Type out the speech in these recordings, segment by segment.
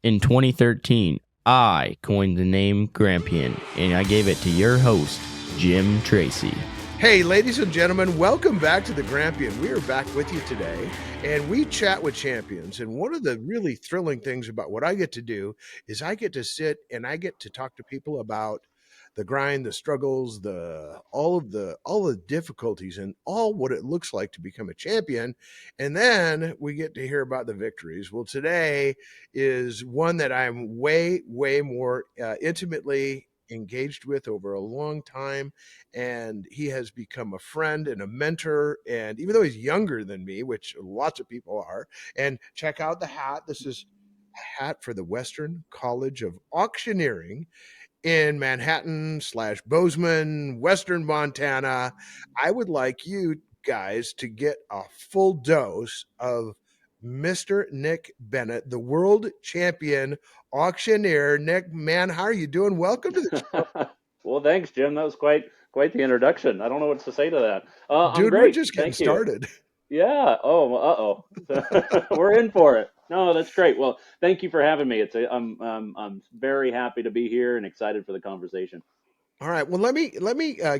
In 2013, I coined the name Grampian, and I gave it to your host, Jim Tracy. Hey, ladies and gentlemen, welcome back to the Grampian. We are back with you today, and we chat with champions. And one of the really thrilling things about what I get to do is I get to sit and I get to talk to people about the grind, the struggles, all the difficulties, and all what it looks like to become a champion. And then we get to hear about the victories. Well, today is one that I'm way more intimately engaged with over a long time, and he has become a friend and a mentor. And even though he's younger than me, which lots of people are, and check out the hat. This is a hat for the Western College of Auctioneering in Manhattan/Bozeman, Western Montana. I would like you guys to get a full dose of Mr. Nick Bennett, the world champion auctioneer. Nick, man, how are you doing? Welcome to the show. Well, thanks, Jim. That was quite the introduction. I don't know what to say to that. I'm Dude, we're great. just getting Thank you. started. Yeah. Oh, we're in for it. No, that's great. Well, thank you for having me. I'm very happy to be here and excited for the conversation. All right. Well, let me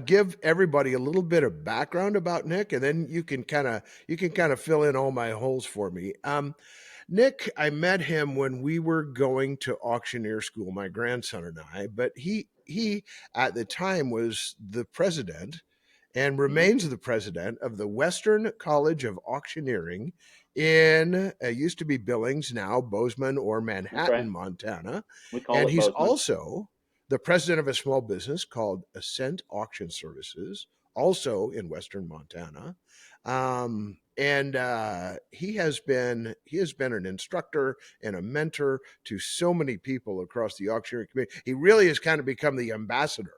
give everybody a little bit of background about Nick, and then you can kind of fill in all my holes for me. Nick, I met him when we were going to auctioneer school, my grandson and I. But he at the time was the president and Hmm. remains the president of the Western College of Auctioneering in used to be Billings, now Bozeman or That's right. Manhattan, Montana. We call And it he's Bozeman. also the president of a small business called Ascent Auction Services, also in Western Montana. And he has been an instructor and a mentor to so many people across the auctioneering community. He really has kind of become the ambassador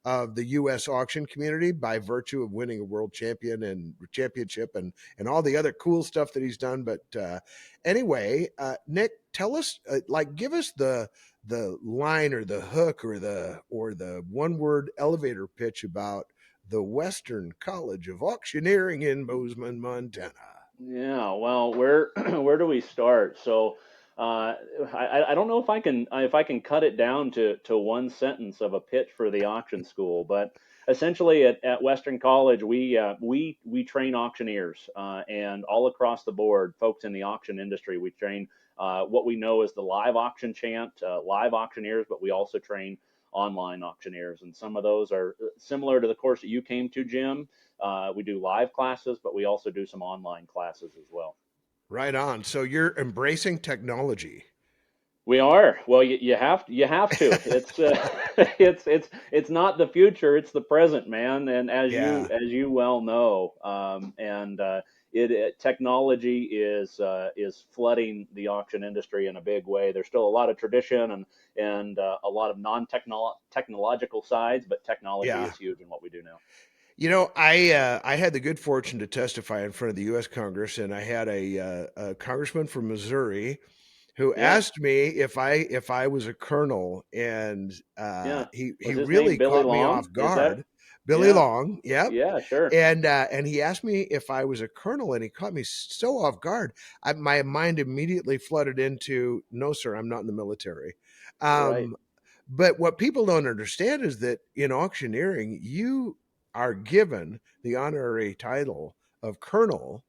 of the U.S. auction community by virtue of winning a world championship and all the other cool stuff that he's done. But anyway, Nick, tell us, give us the line or the hook or the one word elevator pitch about the Western College of Auctioneering in Bozeman, Montana. Yeah, well, where where do we start? So, I don't know if I can cut it down to one sentence of a pitch for the auction school, but essentially at Western College we train auctioneers and all across the board, folks in the auction industry. We train what we know as the live auction chant, live auctioneers, but we also train online auctioneers, and some of those are similar to the course that you came to, Jim. We do live classes, but we also do some online classes as well. Right on. So you're embracing technology. We are. Well, you have to. It's it's not the future; it's the present, man. And Yeah. as you well know, and technology is flooding the auction industry in a big way. There's still a lot of tradition and a lot of technological sides, but technology Yeah. is huge in what we do now. I had the good fortune to testify in front of the U.S. Congress, and I had a congressman from Missouri who Yeah, asked me if I was a colonel, and yeah. he Was his name really Billy caught me Long? off Is that? guard. Billy Yeah, Long, yep. yeah, sure. And he asked me if I was a colonel, and he caught me so off guard. My mind immediately flooded into, no, sir, I'm not in the military. Right. Um, but what people don't understand is that in auctioneering, you are given the honorary title of colonel,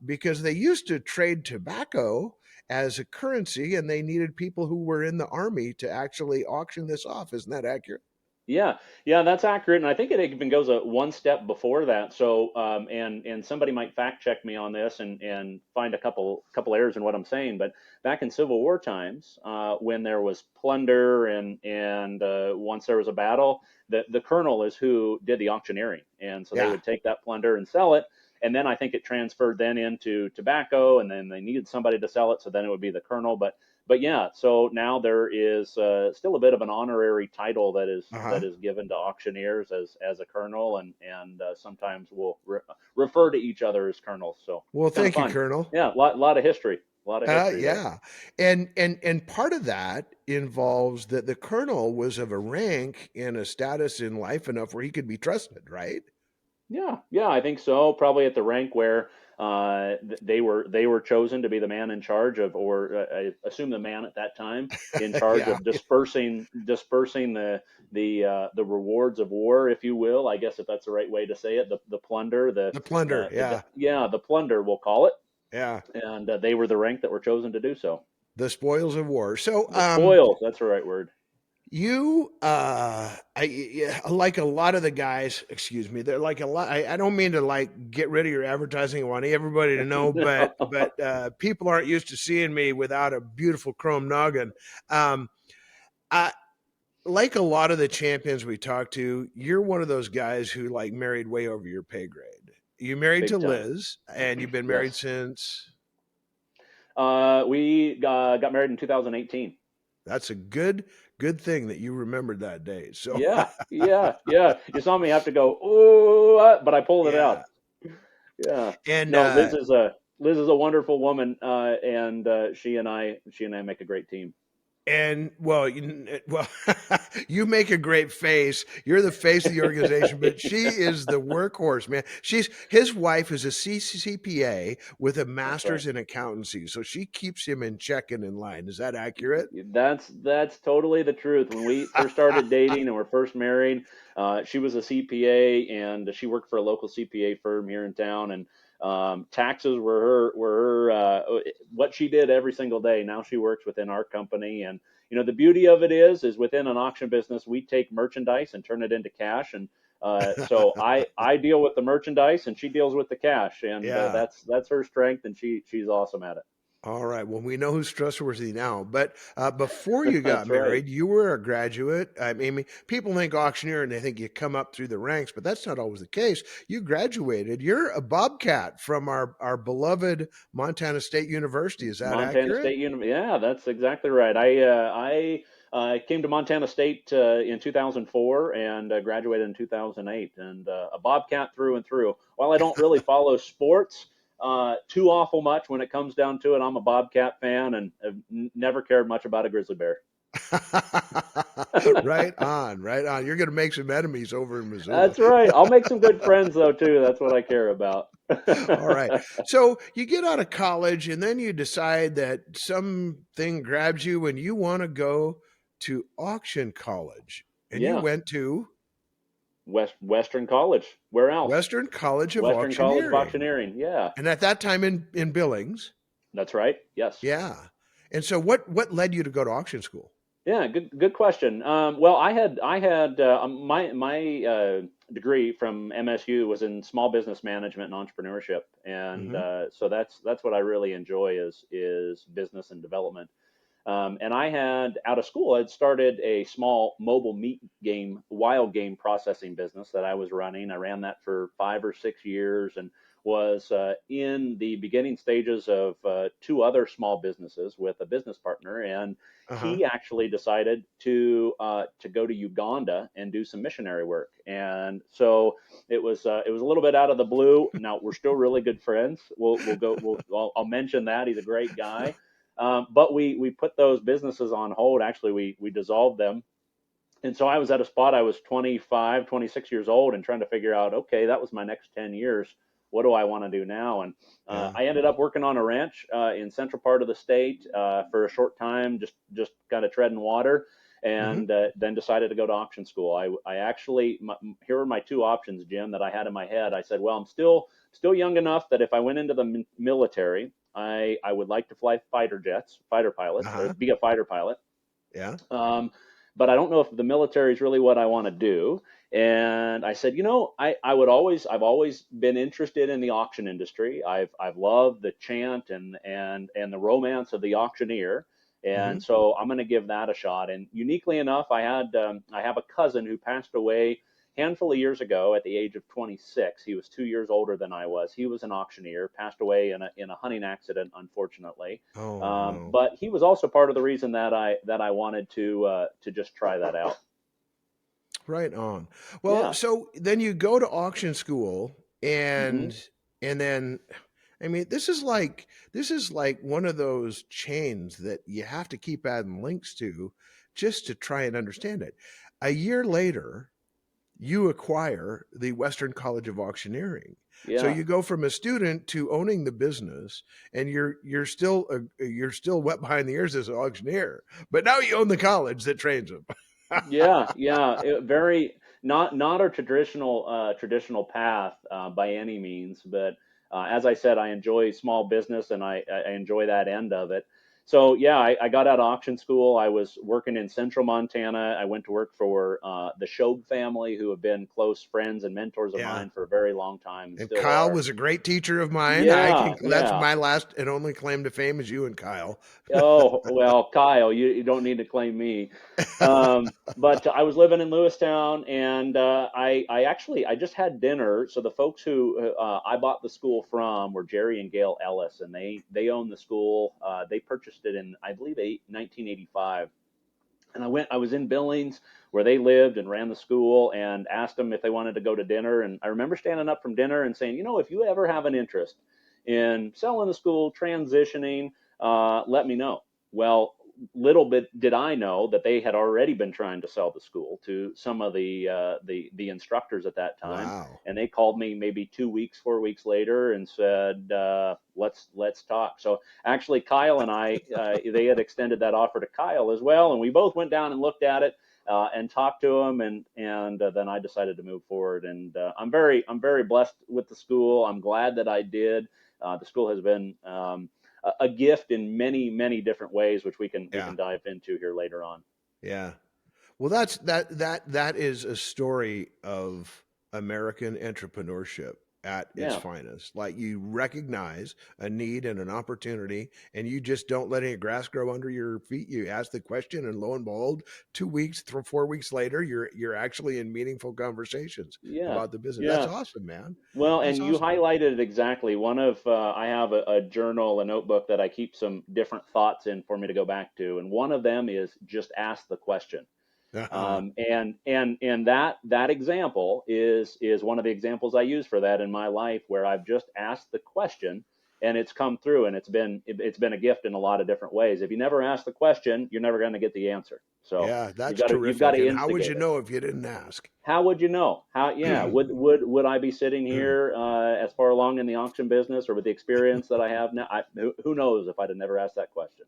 because they used to trade tobacco as a currency, and they needed people who were in the army to actually auction this off. Isn't that accurate? Yeah, yeah, that's accurate, and I think it even goes a one step before that. So, and somebody might fact check me on this and find a couple errors in what I'm saying. But back in Civil War times, when there was plunder and once there was a battle, the colonel is who did the auctioneering, and so they Yeah. would take that plunder and sell it. And then I think it transferred then into tobacco, and then they needed somebody to sell it, so then it would be the colonel. But yeah, so now there is still a bit of an honorary title Uh that huh. is given to auctioneers as a colonel, and sometimes we'll refer to each other as colonels. So Well, kind of thank you, fun. Colonel. Yeah, lot of history, a lot of history there. Yeah, and part of that involves that the colonel was of a rank and a status in life enough where he could be trusted, right? Yeah, yeah, I think so. Probably at the rank where they were chosen to be the man in charge of, or I assume the man at that time in charge Yeah, of dispersing the rewards of war, if you will. I guess if that's the right way to say it, the plunder, the plunder. Yeah, the plunder, we'll call it. yeah, And they were the rank that were chosen to do so. the spoils of war. So, The spoils, that's the right word. you, yeah, like a lot of the guys, excuse me, they're like a lot. I don't mean to like get rid of your advertising. I want everybody to know, but people aren't used to seeing me without a beautiful chrome noggin. Um, I like a lot of the champions we talk to. You're one of those guys who like married way over your pay grade. You married to Big time. Liz, and you've been married Yes. since. We got married in 2018. That's a good thing that you remembered that day. So, Yeah, yeah, yeah. You saw me have to go, oh, but I pulled it yeah, out. Yeah. and No, Liz is a wonderful woman, and she and I make a great team. And well, well, you make a great face. You're the face of the organization, but she is the workhorse, man. His wife is a CPA with a That's right. master's in accountancy, so she keeps him in check and in line. Is that accurate? That's totally the truth. When we first started dating and were first married, she was a CPA and she worked for a local CPA firm here in town. And taxes were her what she did every single day. Now she works within our company, and the beauty of it is within an auction business we take merchandise and turn it into cash. And so I deal with the merchandise and she deals with the cash, and Yeah. that's her strength, and she's awesome at All right. Well, we know who's trustworthy now. But before it. you got That's right. married, you were a graduate. I mean, people think auctioneer and they think you come up through the ranks, but that's not always the case. You graduated. You're a bobcat from our beloved Montana State University. Is that Montana accurate? State University. Yeah, that's exactly right. I came to Montana State in 2004 and graduated in 2008, and a Bobcat through and through. While I don't really follow sports too awful much when it comes down to it, I'm a Bobcat fan and have never cared much about a grizzly bear. Right on, right on. You're going to make some enemies over in Missoula. That's right. I'll make some good friends though too. That's what I care about. All right. So you get out of college and then you decide that something grabs you and you want to go to auction college. And you Yeah, went to Western College. Where else? Western College of Western College of Auctioneering. Auctioneering. Yeah, And at that time in Billings. that's right. Yes. Yeah. And so what led you to go to auction school? Yeah, good question. Well, I had my degree from MSU was in small business management and entrepreneurship, and Hmm. so that's what I really enjoy is business and development. And I had out of school, I'd started a small mobile meat game, wild game processing business that I was running. I ran that for 5 or 6 years and was in the beginning stages of two other small businesses with a business partner. And Uh-huh. he actually decided to go to Uganda and do some missionary work. And so it was a little bit out of the blue. Now we're still really good friends. I'll mention that he's a great guy, but we put those businesses on hold. Actually, we dissolved them. And so I was at a spot. I was 25, 26 years old and trying to figure out, okay, that was my next 10 years. What do I want to do now? And Yeah. I ended up working on a ranch in central part of the state for a short time, just kind of treading water, Hmm. and then decided to go to auction school. I actually here were my two options, Jim, that I had in my head. I said, well, I'm still young enough that if I went into the military, I would like to fly fighter jets, fighter pilot, or Uh-huh. be a fighter pilot. Yeah. Um, but I don't know if the military is really what I want to do. And I said, I've always been interested in the auction industry. I've loved the chant and the romance of the auctioneer. Hmm. And so I'm going to give that a shot. And uniquely enough, I have a cousin who passed away handful of years ago at the age of 26. He was 2 years older than I was. He was an auctioneer, passed away in a hunting accident, unfortunately. Oh no. But he was also part of the reason that I wanted to just try that out. Right on. Well, Yeah. so then you go to auction school Hmm. and then I mean, this is like one of those chains that you have to keep adding links to just to try and understand it. A year later, you acquire the Western College of Auctioneering. So Yeah. you go from a student to owning the business, and you're still wet behind the ears as an auctioneer, but now you own the college that trains them. Yeah, yeah, very not a traditional path by any means, but as I said, I enjoy small business and I enjoy that end of it. So yeah, I got out of auction school. I was working in central Montana. I went to work for the Shobe family, who have been close friends and mentors of Yeah. mine for a very long time and And still Kyle are. was a great teacher of mine. Yeah, That's yeah. my last and only claim to fame is you and Kyle. Oh, well, Kyle, you don't need to claim me. But I was living in Lewistown, and I actually I just had dinner. So the folks who I bought the school from were Jerry and Gail Ellis, and they own the school. They purchased it in, I believe, 1985. And I was in Billings where they lived and ran the school, and asked them if they wanted to go to dinner. And I remember standing up from dinner and saying, if you ever have an interest in selling the school, transitioning, let me know. Well, little bit did I know that they had already been trying to sell the school to some of the instructors at that time, Wow. and they called me maybe 2 weeks, 4 weeks later, and said, let's talk. So actually, Kyle and I, they had extended that offer to Kyle as well, and we both went down and looked at it. And talked to him, and then I decided to move forward. And I'm very blessed with the school. I'm glad that I did. The school has been a gift in many different ways, which we can Yeah. dive into here later on. Yeah. Well, that is a story of American entrepreneurship at its Yeah, finest. Like you recognize a need and an opportunity, and you just don't let any grass grow under your feet. You ask the question, and lo and behold, 2 weeks, 4 weeks later, you're actually in meaningful conversations yeah, about the business. That's yeah. awesome, man. Well, That's and you awesome. highlighted it exactly. I have a journal, a notebook that I keep some different thoughts in for me to go back to, and one of them is just ask the question. Uh-huh. And that example is one of the examples I use for that in my life, where I've just asked the question and it's come through, and it's been a gift in a lot of different ways. If you never ask the question, you're never going to get the answer. So Yeah, you've that's got to you've got terrific. to And how would instigate you it. know if you didn't ask? How would you know? How, yeah, would I be sitting here as far along in the auction business, or with the experience that I have now? Who knows if I'd have never asked that question.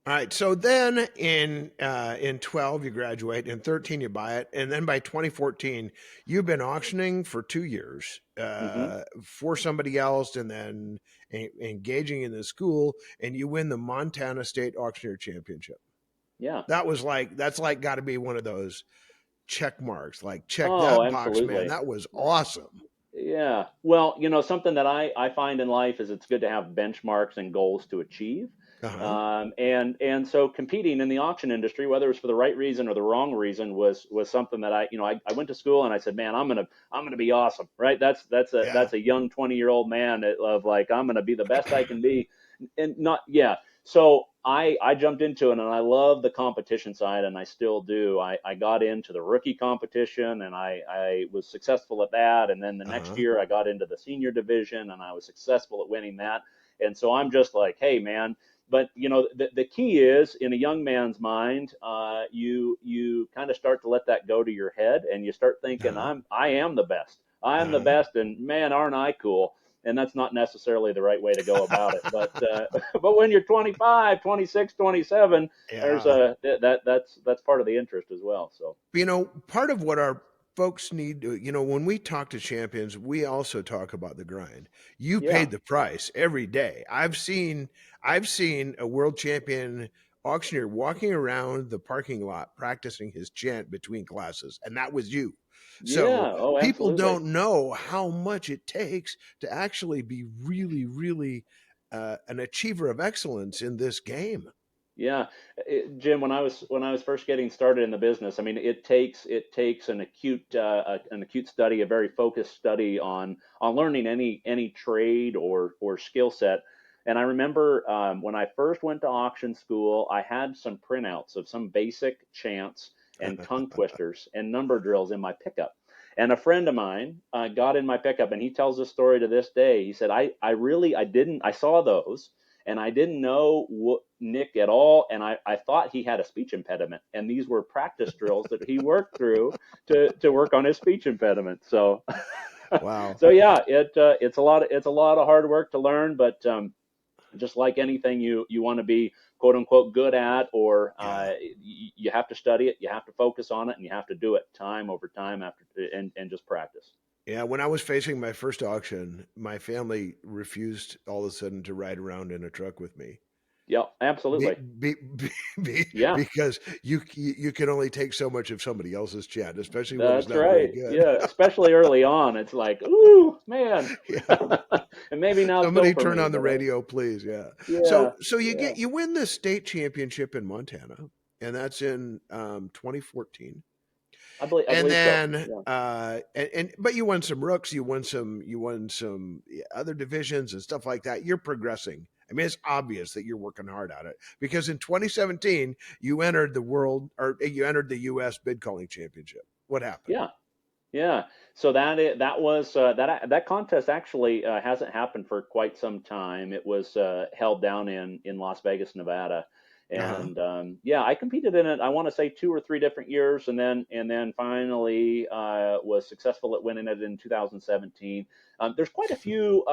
All right. So then in 12 you graduate, in 13 you buy it, and then by 2014 you've been auctioning for 2 years Hmm. for somebody else, and then engaging in the school, and you win the Montana State Auctioneer Championship. Yeah. That's like got to be one of those check marks. Like check Oh, that box, man. absolutely. That was awesome. Yeah. Well, something that I find in life is it's good to have benchmarks and goals to achieve. Uh huh. And so competing in the auction industry, whether it's for the right reason or the wrong reason, was something that I went to school and I said, man, I'm gonna be awesome, right? Yeah. That's a young 20-year-old man of like, I'm gonna be the best I can be, and not yeah. So I jumped into it, and I love the competition side, and I still do. I got into the rookie competition, and I was successful at that. And then the Uh next huh. year I got into the senior division, and I was successful at winning that. And so I'm just like, hey, man. But the key is, in a young man's mind, you kind of start to let that go to your head, and you start Uh thinking, huh. I am the best. I'm the Uh best, and man, aren't I cool? And that's not necessarily the right way to go about it. But huh. but when you're 25, 26, 27, there's Yeah. a that's part of the interest as well. So Part of what our folks need to, when we talk to champions, we also talk about the grind. You yeah, paid the price every day. I've seen a world champion auctioneer walking around the parking lot practicing his chant between classes, and that was you. So yeah, oh, people absolutely. don't know how much it takes to actually be really, really an achiever of excellence in this game. Yeah, Jim. When I was first getting started in the business, I mean, it takes an acute study, a very focused study on learning any trade or skill set. And I remember when I first went to auction school, I had some printouts of some basic chants and tongue twisters and number drills in my pickup. And a friend of mine got in my pickup, and he tells this story to this day. He said, I saw those, and I didn't know Nick at all, and I thought he had a speech impediment, and these were practice drills that he worked through to work on his speech impediment. So, Wow. so yeah, it's a lot of hard work to learn, but just like anything you want to be quote unquote good at, or Yeah. you have to study it, you have to focus on it, and you have to do it time over time after, and just practice. Yeah, when I was facing my first auction, my family refused all of a sudden to ride around in a truck with me. Yeah, Be, absolutely. Yeah, because you can only take so much of somebody else's chat, especially when it's that's not very right. good. Yeah, especially early on, it's like, ooh, man. Yeah. And maybe not so Somebody for turn me, on the but radio, please. Yeah. yeah, So yeah. you win the state championship in Montana, and that's in 2014. I And believe so. then Yeah, and but you won some rooks, you won some other divisions and stuff like that. You're progressing. I mean, it's obvious that you're working hard at it because in 2017 you entered the world, or you entered the U.S. bid calling championship. What happened? yeah. Yeah, so that was that contest actually hasn't happened for quite some time. It was held down in Las Vegas, Nevada, Uh huh. and yeah, I competed in it. I want to say 2 or 3 different years, and then finally was successful at winning it in 2017. There's quite a few.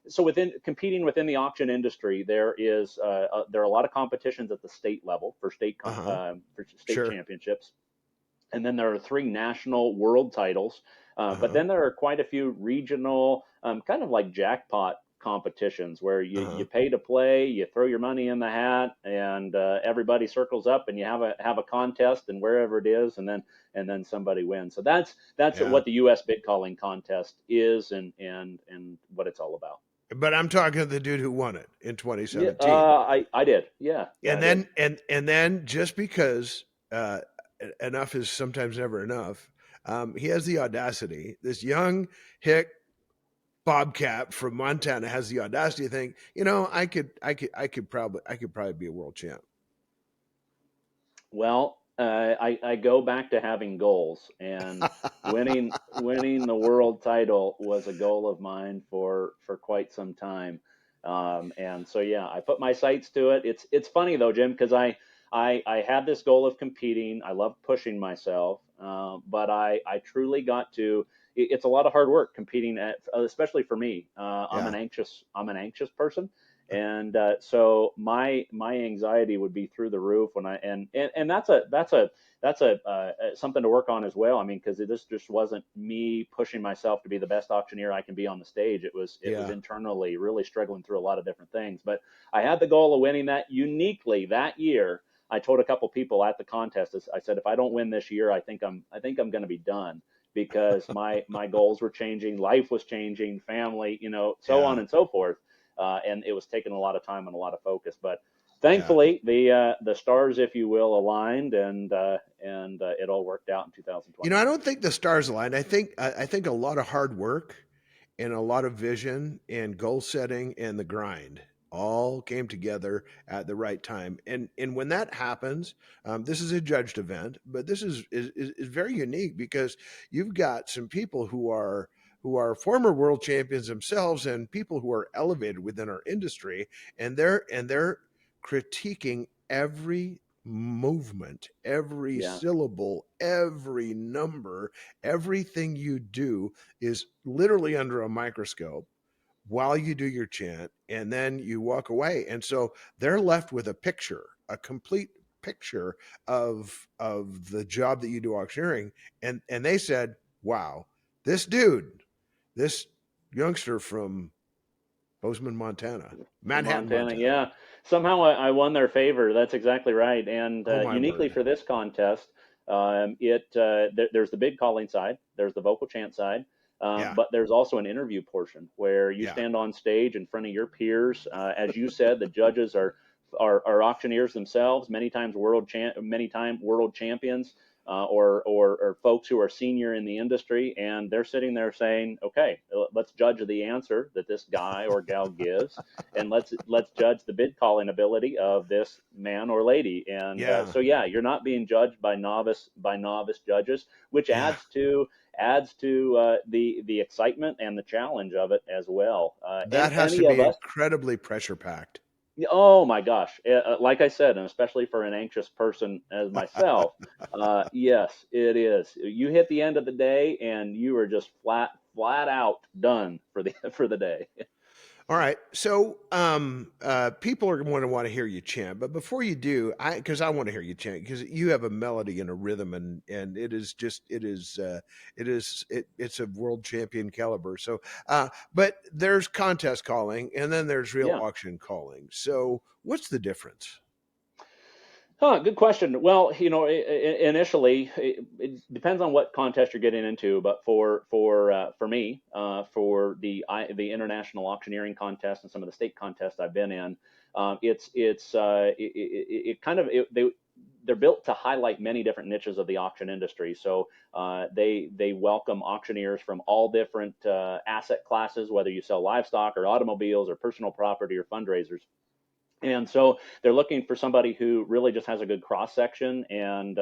So within competing within the auction industry, there are a lot of competitions at the state level Uh huh. for state Sure. championships, and then there are 3 national world titles. Uh But huh. then there are quite a few regional, kind of like jackpot competitions where Uh you huh. pay to play, you throw your money in the hat, and everybody circles up, and you have a contest, and wherever it is, and then somebody wins. So that's Yeah. what the U.S. bid calling contest is, and what it's all about. But I'm talking to the dude who won it in Yeah, 2017. I did. Yeah, And I did. then just because enough is sometimes never enough, he has the audacity. This young hick bobcat from Montana has the audacity to think, I could probably be a world champ. Well, I go back to having goals, and winning the world title was a goal of mine for quite some time. And so yeah, I put my sights to it. It's funny though, Jim, because I had this goal of competing. I love pushing myself, but I truly got to. It's a lot of hard work competing at, especially for me. Yeah. I'm an anxious person, and so my anxiety would be through the roof when and that's a something to work on as well. I mean, because this just wasn't me pushing myself to be the best auctioneer I can be on the stage. It was Yeah. internally really struggling through a lot of different things. But I had the goal of winning that uniquely that year. I told a couple people at the contest, I said, if I don't win this year, I think I'm going to be done, because my goals were changing, life was changing, family, so on Yeah. and so forth, and it was taking a lot of time and a lot of focus. But Yeah. thankfully, the stars, if you will, aligned, and it all worked out in I 2021. don't think the stars aligned. I think a lot of hard work and a lot of vision and goal setting and the grind all came together at the right time. And when that happens, this is a judged event, but this is very unique because you've got some people who are former world champions themselves and people who are elevated within our industry, and they're critiquing every movement, every Yeah, syllable, every number, everything you do is literally under a microscope while you do your chant, and then you walk away. And so they're left with a picture, a complete picture of the job that you do auctioneering. And they said, wow, this dude, this youngster from Bozeman, Montana, from Manhattan, Montana. Montana. Yeah, somehow I won their favor. That's exactly right. And Oh my uniquely word. for this contest, there's the big calling side, there's the vocal chant side, Yeah. but there's also an interview portion where you Yeah. stand on stage in front of your peers. As you said, the judges are auctioneers themselves, many time world champions, or folks who are senior in the industry, and they're sitting there saying, "Okay, let's judge the answer that this guy or gal gives, and let's judge the bid calling ability of this man or lady." And Yeah. so yeah, you're not being judged by novice judges, which Yeah. adds to the excitement and the challenge of it as well. That has to Any of be us incredibly pressure packed. Oh my gosh. Like I said, and especially for an anxious person as myself, yes, it is. You hit the end of the day and you are just flat out done for the for the day. All right. So, people are going to want to hear you chant, but before you do, because I want to hear you chant, because you have a melody and a rhythm, and it's a world champion caliber. So, but there's contest calling, and then there's real Yeah. auction calling. So, what's the difference? Huh, good question. Well, initially, it depends on what contest you're getting into. But for me, for the international auctioneering contest and some of the state contests I've been in, it kind of they're built to highlight many different niches of the auction industry. So they welcome auctioneers from all different asset classes, whether you sell livestock or automobiles or personal property or fundraisers. And so they're looking for somebody who really just has a good cross section and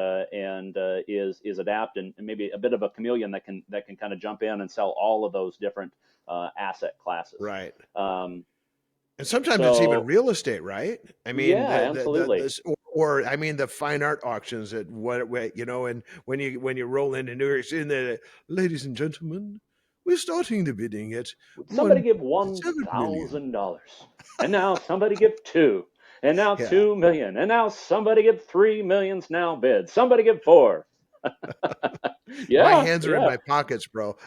is adept and maybe a bit of a chameleon that can kind of jump in and sell all of those different asset classes. Right. Um, And sometimes it's even so real estate, right? I mean, yeah, the absolutely. this or I mean the fine art auctions at what and when you roll into New York City, and ladies and gentlemen, we're starting the bidding at Would somebody one give seven million. $1,000? And now somebody give two. And now Yeah, 2 million. And now somebody give 3 millions now bid. Somebody give four. my Yeah, hands are in yeah. my pockets, bro.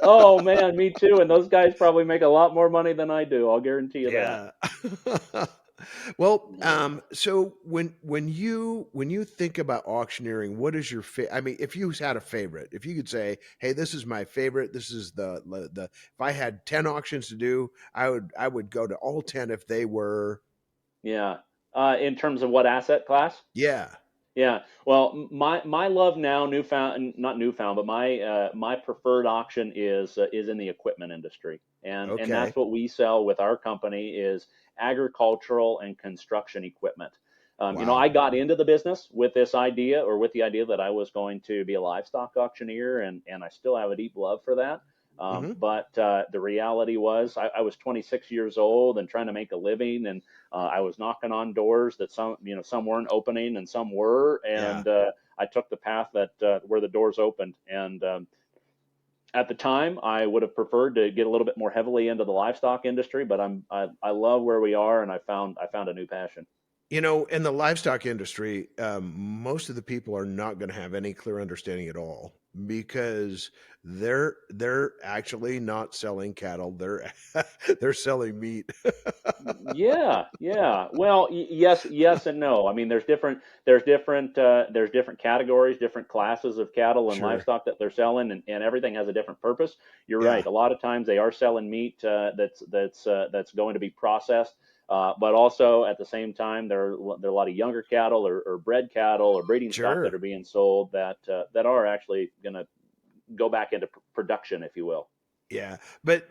Oh man, me too. And those guys probably make a lot more money than I do. I'll guarantee you that. Yeah. Well, so when you think about auctioneering, what is your I mean, if you had a favorite, if you could say, "Hey, this is my favorite. This is the if I had 10 auctions to do, I would go to all 10 if they were." Yeah. In terms of what asset class? Yeah. Yeah. Well, my love now, newfound, not newfound, but my preferred auction is in the equipment industry, and Okay. that's what we sell with our company is agricultural and construction equipment. Wow. I got into the business with this idea, or with the idea that I was going to be a livestock auctioneer, and I still have a deep love for that. Hmm. But the reality was, I was 26 years old and trying to make a living, and I was knocking on doors that some weren't opening and some were, Yeah. and I took the path that where the doors opened. And at the time, I would have preferred to get a little bit more heavily into the livestock industry, but I love where we are, and I found a new passion. In the livestock industry, most of the people are not going to have any clear understanding at all because they're actually not selling cattle. They're they're selling meat. Yeah, yeah. Well, yes, and no. I mean, there's different categories, different classes of cattle and Sure. livestock that they're selling, and everything has a different purpose. You're Yeah. right. A lot of times they are selling meat that's going to be processed, but also at the same time there are a lot of younger cattle or bred cattle or breeding stock that Sure. are being sold that are actually going to go back into production, if you will. Yeah, but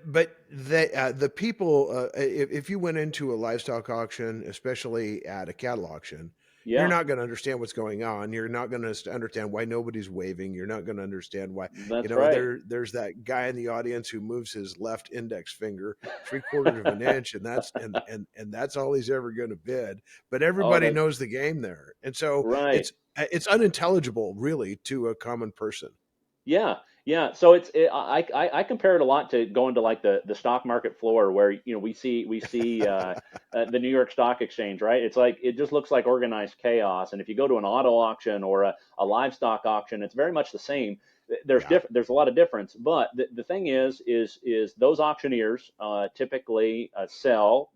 the people, if you went into a livestock auction, especially at a cattle auction, you're Yeah, not going to understand what's going on. You're not going to understand why nobody's waving. You're not going to understand why, that's right. there's that guy in the audience who moves his left index finger 3/4 of an inch, and that's all he's ever going to bid. But Oh, everybody that's knows the game there, and so right. it's unintelligible really to a common person. Yeah, yeah. So I compare it a lot to going to like the stock market floor where we see the New York Stock Exchange, right? It's like it just looks like organized chaos. And if you go to an auto auction or a livestock auction, it's very much the same. Yeah. There's a lot of difference, but the thing is those auctioneers typically sell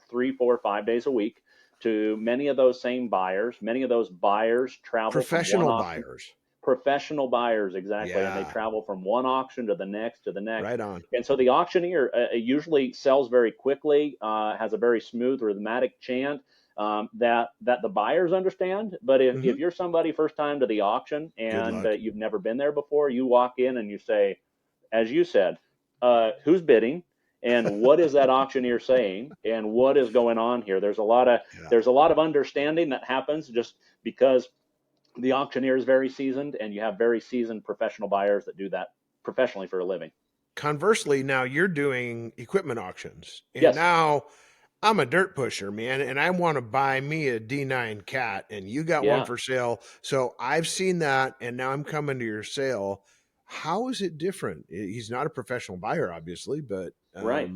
3, 4, 5 days a week to many of those same buyers. Many of those buyers travel from one Professional auction. buyers. Professional buyers, exactly, and they Yeah. travel from one auction to the next to the next. Right on. And so the auctioneer usually sells very quickly, has a very smooth rhythmic chant that the buyers understand. But if Hmm. you're somebody first time to the auction Good and luck. you've never been there before, you walk in and you say, as you said, who's bidding? And what is that auctioneer saying? And what is going on here? Yeah. There's a lot of understanding that happens just because the auctioneer is very seasoned and you have very seasoned professional buyers that do that professionally for a living. Conversely, now you're doing equipment auctions, and Yes. now I'm a dirt pusher, man, and I want to buy me a D9 cat, and you got one Yeah, for sale. So I've seen that, and now I'm coming to your sale. How is it different? He's not a professional buyer, obviously, but right.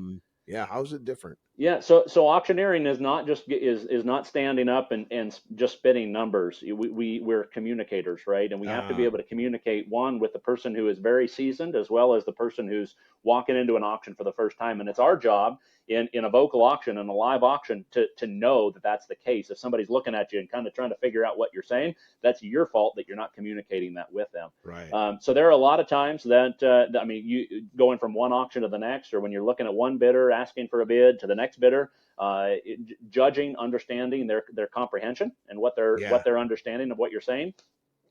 yeah, how's it different? Yeah, so auctioneering is not just is not standing up and just spitting numbers. We're communicators, right? And we have to be Uh, able to communicate one with the person who is very seasoned as well as the person who's walking into an auction for the first time. And it's our job in a vocal auction and a live auction to know that that's the case. If somebody's looking at you and kind of trying to figure out what you're saying, that's your fault that you're not communicating that with them. right. So there are a lot of times that I mean, you going from one auction to the next, or when you're looking at one bidder asking for a bid to the next bidder, judging, understanding their comprehension and what Yeah. they're understanding of what you're saying.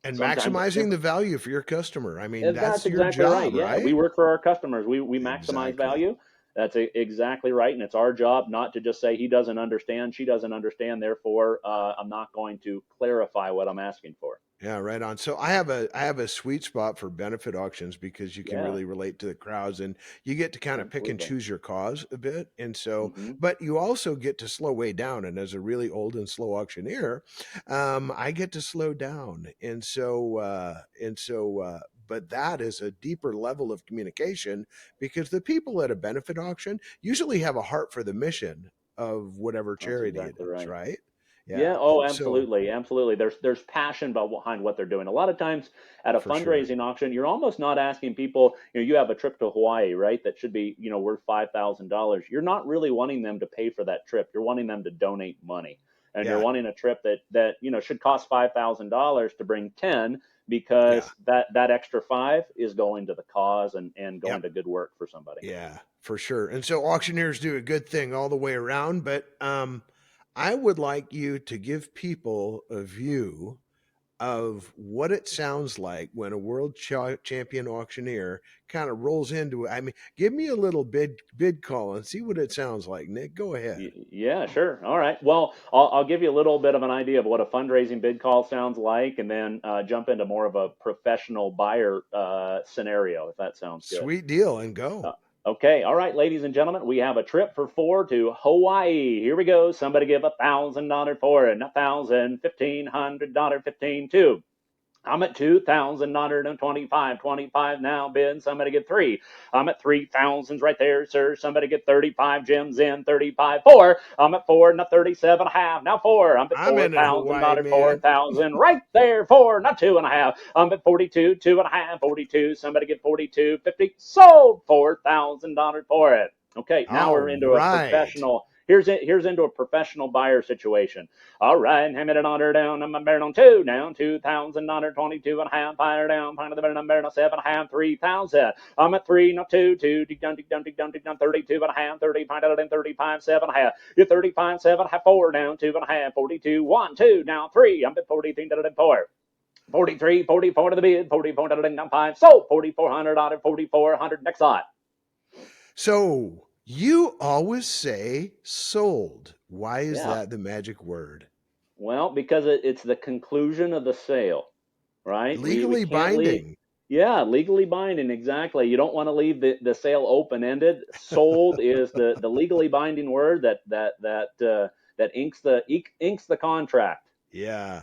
And Sometimes it's maximizing the different. value for your customer. I mean, And that's that's your exactly right. job, Yeah, we right? work for our customers. We maximize Exactly. value. That's exactly right, and it's our job not to just say he doesn't understand, she doesn't understand. Therefore, I'm not going to clarify what I'm asking for. Yeah, right on. So I have a sweet spot for benefit auctions because you can Yeah, really relate to the crowds and you get to kind of pick and absolutely. choose your cause a bit. And so, Hmm. but you also get to slow way down. And as a really old and slow auctioneer, I get to slow down. But that is a deeper level of communication because the people at a benefit auction usually have a heart for the mission of whatever That's charity it exactly is, right. right? Yeah. Yeah. Oh, So absolutely, absolutely. There's passion behind what they're doing. A lot of times at a for sure. fundraising auction, you're almost not asking people. You have a trip to Hawaii, right? That should be worth $5,000. You're not really wanting them to pay for that trip. You're wanting them to donate money, and you're Yeah. wanting a trip that should cost $5,000 to bring 10 Yeah. because that extra five is going to the cause and Yeah. going to good work for somebody. Yeah, for sure. And so auctioneers do a good thing all the way around, but I would like you to give people a view of what it sounds like when a champion auctioneer kind of rolls into it. I mean, give me a little bid call and see what it sounds like, Nick. Go ahead. Yeah, sure. All right. Well, I'll give you a little bit of an idea of what a fundraising bid call sounds like, and then jump into more of a professional buyer scenario, if that sounds good. Sweet deal and Uh, go. okay. All right, ladies and gentlemen, we have a trip for four to Hawaii. Here we go. Somebody give $1,000 for it, 1,000, $1,500, 15 two. I'm at 2,925. 25 now, Ben. Somebody get three. I'm at 3,000s right there, sir. Somebody get 35 gems in. 35, four. I'm at four, not 37 and a half. Now four. I'm at I'm in a Hawaii, 4,000, man. 4,000 right there. Four, not two and a half. I'm at 42, two and a half. 42. Somebody get 42, 50. Sold $4,000 for it. Okay, now All we're into a right. professional. Here's into a professional buyer situation. All right, hand me the dollar down. I'm bearing on two down. 2,922 and a half. Fire down. Find the better number. 7.5. 3,000. I'm at three, not two. Two. Dig down. Dig down. Dig down. Dig down. 32 and a half. 30. Find out in 35. 7.5. You're 35. 7.5. Four down. 2.5. 42. 1. 2. Now 3. I'm at 43. 4. 43. 44 to the bid. 44 down 5. So 4,400 out of 4,400. Next lot. So you always say sold. Why is Yeah. that the magic word? Well, because it's the conclusion of the sale, right? We Legally can't leave. binding. Yeah, legally binding, exactly. You don't want to leave the sale open ended. Sold is the legally binding word that inks the contract. Yeah.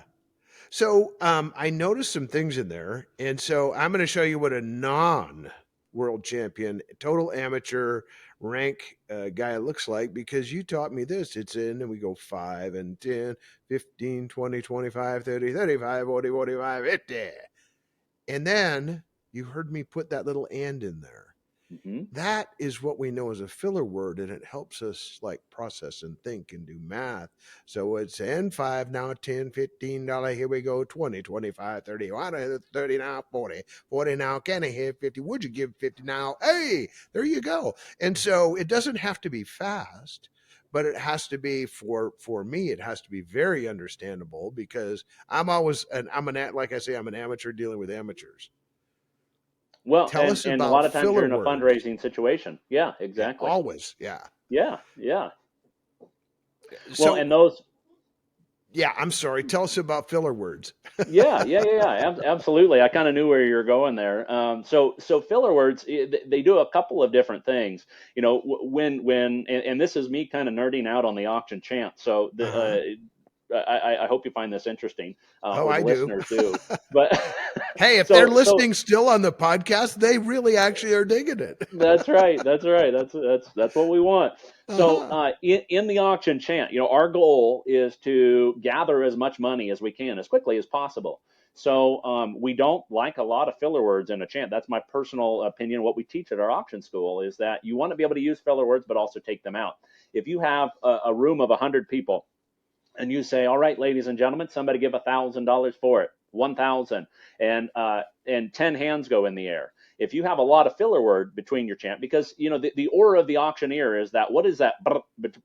So I noticed some things in there. And so I'm going to show you what a non world champion, total amateur rank guy looks like because you taught me this. It's in, and we go 5 and 10, 15, 20, 25, 30, 35, 40, 45, 50. And then you heard me put that little and in there. Hmm. That is what we know as a filler word, and it helps us like process and think and do math. So it's and 5 now, 10, $15, here we go, 20, 25, 30, 30 now, 40, 40 now, can I hit 50? Would you give 50 now? Hey, there you go. And so it doesn't have to be fast, but it has to be for me, it has to be very understandable because like I say, I'm an amateur dealing with amateurs. Well, Tell and us and a about lot of times you're filler in a words. fundraising situation. Yeah, Yeah, exactly. always. Yeah. Yeah, yeah. Well, So and those. Yeah, I'm sorry. Tell us about filler words. Yeah. Absolutely. I kind of knew where you were going there. So filler words, they do a couple of different things. You know, and this is me kind of nerding out on the auction chant. So Uh-huh. I hope you find this interesting, Oh, or the I do. listeners do. But Hey, if they're so listening still on the podcast, they really actually are digging it. that's right. That's right. That's what we want. So Uh-huh. in the auction chant, you know, our goal is to gather as much money as we can as quickly as possible. So we don't like a lot of filler words in a chant. That's my personal opinion. What we teach at our auction school is that you want to be able to use filler words, but also take them out. If you have a room of 100 people and you say, "All right, ladies and gentlemen, somebody give $1,000 for it, 1,000," and 10 hands go in the air. If you have a lot of filler word between your chant, because you know the aura of the auctioneer is that what is that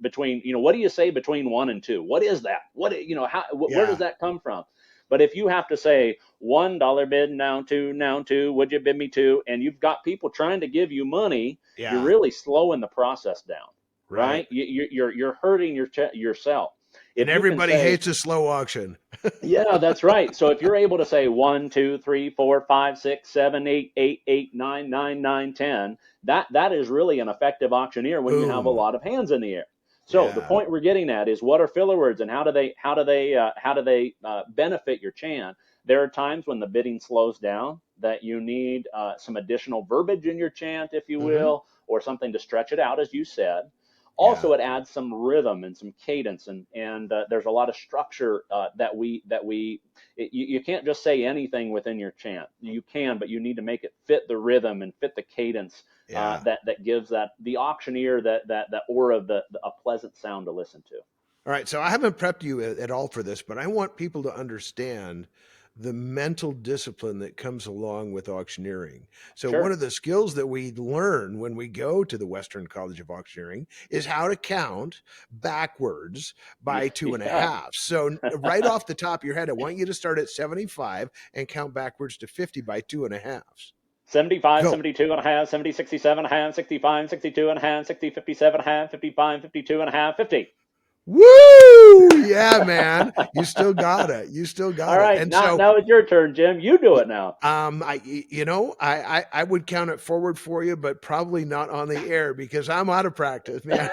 between, you know, what do you say between one and two? What is that? What, you know, how, where does Yeah. that come from? But if you have to say $1 bid now two, would you bid me two, and you've got people trying to give you money, you're Yeah. really slowing the process down, Right. right? You're hurting yourself. And If you can everybody say, hates a slow auction. yeah, that's right. So if you're able to say one, two, three, four, five, six, seven, eight, eight, eight, nine, nine, nine, 10, that is really an effective auctioneer when you have a Boom. lot of hands in the air. So the Yeah. point we're getting at is what are filler words and how do they benefit your chant? There are times when the bidding slows down that you need some additional verbiage in your chant, if you Mm-hmm. will, or something to stretch it out, as you said. Yeah. Also, it adds some rhythm and some cadence, and there's a lot of structure you can't just say anything within your chant. You can, but you need to make it fit the rhythm and fit the cadence, Yeah. that gives the auctioneer that aura of a pleasant sound to listen to. All right, so I haven't prepped you at all for this, but I want people to understand the mental discipline that comes along with auctioneering. So, one Sure. of the skills that we learn when we go to the Western College of Auctioneering is how to count backwards by two and a Yeah. half. So, right off the top of your head, I want you to start at 75 and count backwards to 50 by two and a halves. 75, Go. 72 and a half, 70, 67 and a half, 65, 62 and a half, 60, 57 and a half, 55, 52 and a half, 50. Woo! Yeah, man. You still got it. You still All got it. right, And now so, now it's your turn, Jim. You do it now. I would count it forward for you, but probably not on the air because I'm out of practice, man.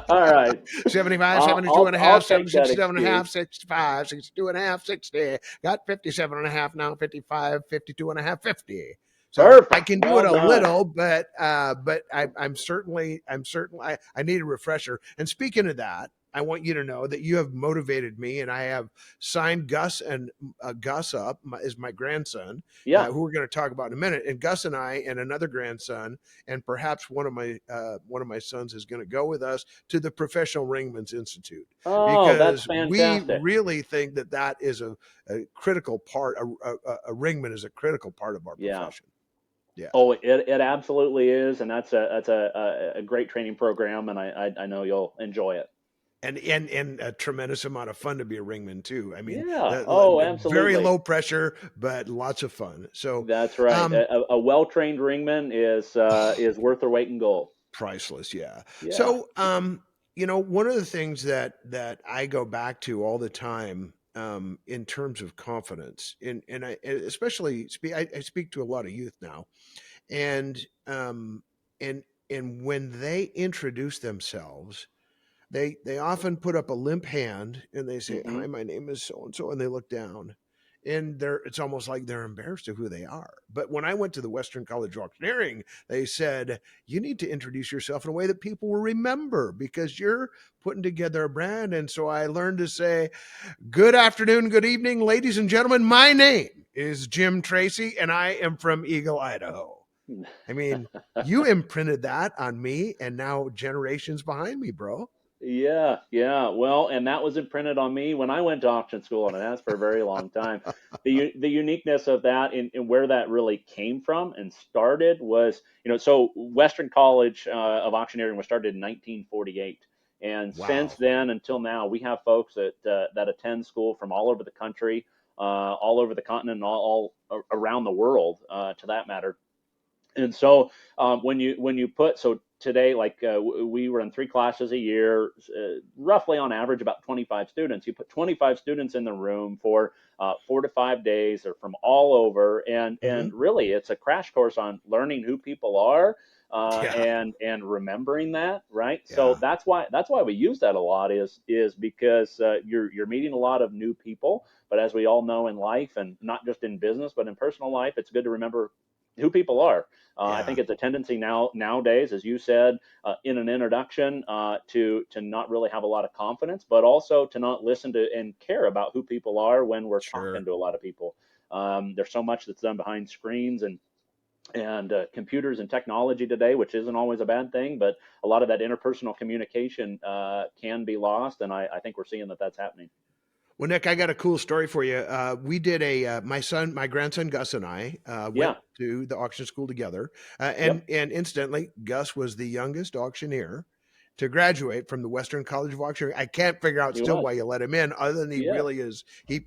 All right. 75, I'll 72 I'll and a half, I'll 70, take that 67 and a half, excuse. 65, 62 and a half, 60. Got 57 and a half now, 55, 52 and a half, 50. So I Perfect. can do it Well a done. little, but I need a refresher. And speaking of that, I want you to know that you have motivated me, and I have signed Gus and Gus up is my grandson, Yeah. who we're going to talk about in a minute. And Gus and I and another grandson, and perhaps one of my sons is going to go with us to the Professional Ringman's Institute Oh, that's because we fantastic. really think that that is a critical part. A ringman is a critical part of our Yeah. profession. Yeah. Oh, it absolutely is, and that's a great training program, and I know you'll enjoy it. And a tremendous amount of fun to be a ringman too. I mean, Yeah. Oh, very absolutely. low pressure, but lots of fun. So, That's right. um, A well-trained ringman is worth their weight in gold. priceless, yeah. Yeah. So, one of the things that I go back to all the time, in terms of confidence, and I especially I speak to a lot of youth now, and and when they introduce themselves, they often put up a limp hand and they say, Hmm. "Hi, my name is so and so," and they look down, and it's almost like they're embarrassed of who they are. But when I went to the Western College of Auctioneering, they said you need to introduce yourself in a way that people will remember because you're putting together a brand. And so I learned to say, "Good afternoon, good evening, ladies and gentlemen. My name is Jim Tracy, and I am from Eagle, Idaho." I mean, you imprinted that on me, and now generations behind me, bro. Yeah, yeah. Well, and that was imprinted on me when I went to auction school, and it has for a very long time. The uniqueness of that and where that really came from and started was, you know, so Western College of Auctioneering was started in 1948, and since Wow. then until now, we have folks that attend school from all over the country, all over the continent, and around the world, to that matter. And so when you put so today, like we run 3 classes a year, roughly on average about 25 students. You put 25 students in the room for 4 to 5 days. They're from all over, Mm-hmm. and really it's a crash course on learning who people are, Yeah. and remembering that, right? So Yeah. that's why we use that a lot, is because you're meeting a lot of new people. But as we all know in life, and not just in business but in personal life, it's good to remember who people are. I Yeah. think it's a tendency nowadays, as you said, in an introduction, to not really have a lot of confidence, but also to not listen to and care about who people are when we're talking Sure. to a lot of people. There's so much that's done behind screens and computers and technology today, which isn't always a bad thing, but a lot of that interpersonal communication can be lost, and I think we're seeing that that's happening. Well, Nick, I got a cool story for you. We did my grandson Gus and I went Yeah. to the auction school together, and Yep. and incidentally, Gus was the youngest auctioneer to graduate from the Western College of Auctioneering. I can't figure out He still was. why you let him in, other than he Yeah. really is. He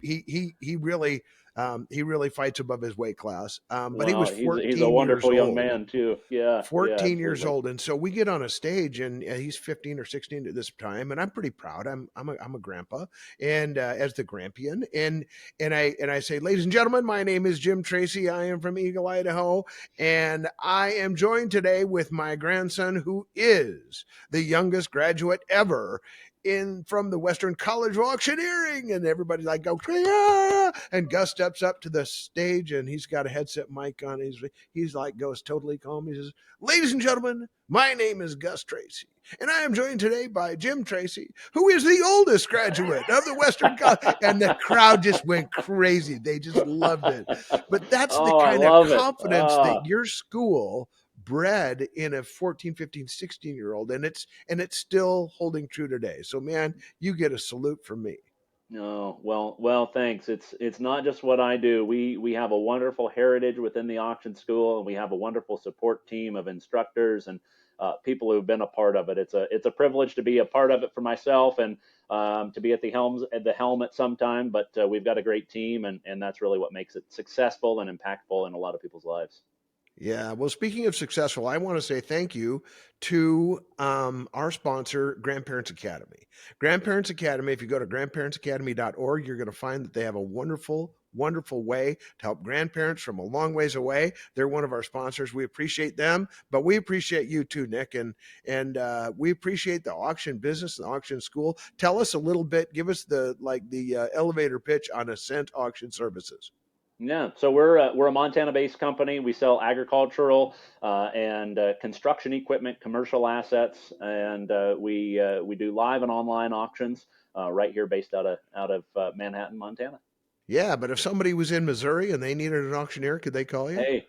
really fights above his weight class. But he was Well, he's a 14 years wonderful young old. man too. Yeah. Yeah. 14 years Absolutely. old, and so we get on a stage, and he's 15 or 16 at this time, and I'm pretty proud. I'm a grandpa, and as the grampian, and I say, ladies and gentlemen, my name is Jim Tracy. I am from Eagle, Idaho, and I am joined today with my grandson, who is the youngest graduate ever in from the Western College of Auctioneering. And everybody like go, yeah! And Gus steps up to the stage, and he's got a headset mic on. He's like goes totally calm. He says, ladies and gentlemen, my name is Gus Tracy, and I am joined today by Jim Tracy, who is the oldest graduate of the Western College. And the crowd just went crazy. They just loved it. But that's the Oh, I kind of love it. confidence that your school bred in a 14, 15, 16-year old, and it's still holding true today. So man, you get a salute from me. No, well, thanks. It's not just what I do. We have a wonderful heritage within the auction school, and we have a wonderful support team of instructors and people who've been a part of it. It's a privilege to be a part of it for myself, and to be at the helm at some time. But we've got a great team, and that's really what makes it successful and impactful in a lot of people's lives. Yeah. Well, speaking of successful, I want to say thank you to our sponsor, Grandparents Academy. Grandparents Academy, if you go to grandparentsacademy.org, you're going to find that they have a wonderful, wonderful way to help grandparents from a long ways away. They're one of our sponsors. We appreciate them, but we appreciate you too, Nick. And we appreciate the auction business, the auction school. Tell us a little bit, give us the elevator pitch on Ascent Auction Services. Yeah, so we're a Montana-based company. We sell agricultural and construction equipment, commercial assets, and we do live and online auctions right here, based out of Manhattan, Montana. Yeah, but if somebody was in Missouri and they needed an auctioneer, could they call you? Hey,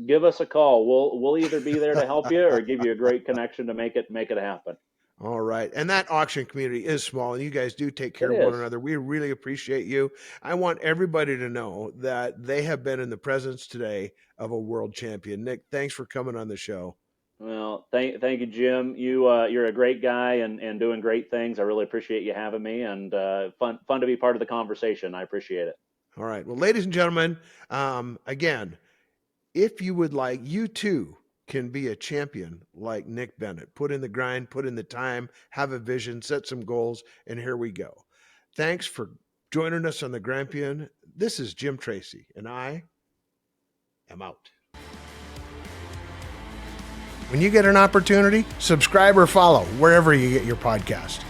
give us a call. We'll either be there to help you or give you a great connection to make it happen. All right. And that auction community is small, and you guys do take care It of one is. another. We really appreciate you. I want everybody to know that they have been in the presence today of a world champion. Nick, thanks for coming on the show. Well, thank you, Jim. You're a great guy and doing great things. I really appreciate you having me, and fun to be part of the conversation. I appreciate it. All right. Well, ladies and gentlemen, again, if you would like, you too can be a champion like Nick Bennett. Put in the grind, put in the time, have a vision, set some goals, and here we go. Thanks for joining us on the Grampian. This is Jim Tracy, and I am out. When you get an opportunity, subscribe or follow wherever you get your podcast.